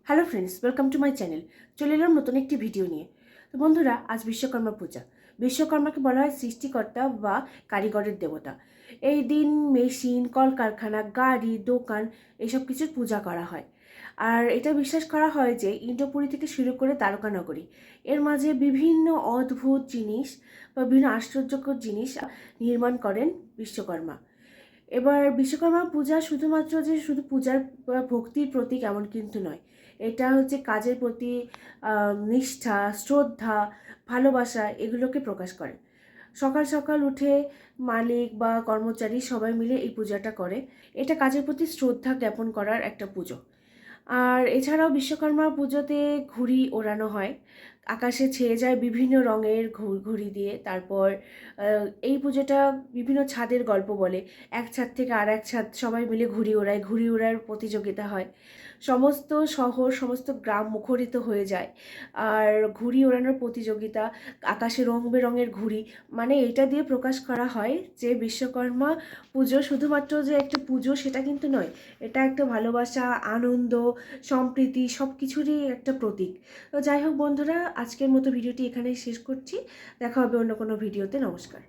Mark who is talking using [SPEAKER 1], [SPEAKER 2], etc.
[SPEAKER 1] Hello friends, welcome to my channel. চলে এলাম নতুন একটি ভিডিও নিয়ে। তো বন্ধুরা, আজ বিশ্বকর্মা পূজা। বিশ্বকর্মাকে বলা হয় সৃষ্টিকর্তা বা কারিগরের দেবতা। এই দিন মেশিন, কলকারখানা, গাড়ি, দোকান এসব কিছুর পূজা করা হয়। আর এটা বিশ্বাস করা হয় যে ইন্দ্রপুরী থেকে শুরু করে তারকানগরী এর মাঝে বিভিন্ন অদ্ভুত জিনিস বা বিভিন্ন আশ্চর্যকর জিনিস নির্মাণ করেন বিশ্বকর্মা। এবার বিশ্বকর্মা পূজা শুধুমাত্র যে শুধু পূজার বা ভক্তির প্রতীক এমন কিন্তু নয়। এটা হচ্ছে কাজের প্রতি নিষ্ঠা, শ্রদ্ধা, ভালোবাসা এগুলোকে প্রকাশ করে। সকাল সকাল উঠে মালিক বা কর্মচারী সবাই মিলে এই পূজাটা করে। এটা কাজের প্রতি শ্রদ্ধা জ্ঞাপন করার একটা পুজো। আর এছাড়াও বিশ্বকর্মা পুজোতে ঘুড়ি ওড়ানো হয়। আকাশে ছেয়ে যায় বিভিন্ন রঙের ঘুড়ি দিয়ে। তারপর এই পুজোটা বিভিন্ন ছাদের গল্প বলে। এক ছাদ থেকে আর এক ছাদ সবাই মিলে ঘুড়ি ওড়ায়, ঘুড়ি ওড়ার প্রতিযোগিতা হয়। সমস্ত শহর, সমস্ত গ্রাম মুখরিত হয়ে যায়। আর ঘুড়ি ওড়ানোর প্রতিযোগিতা, আকাশে রং বেরঙের ঘুড়ি, মানে এটা দিয়ে প্রকাশ করা হয় যে বিশ্বকর্মা পুজো শুধুমাত্র যে একটা পুজো সেটা কিন্তু নয়। এটা একটা ভালোবাসা, আনন্দ, সম্প্রীতি সব কিছুরই একটা প্রতীক। তো যাই হোক বন্ধুরা, আজকের মতো ভিডিওটি এখানেই শেষ করছি। দেখা হবে অন্য কোনো ভিডিওতে। নমস্কার।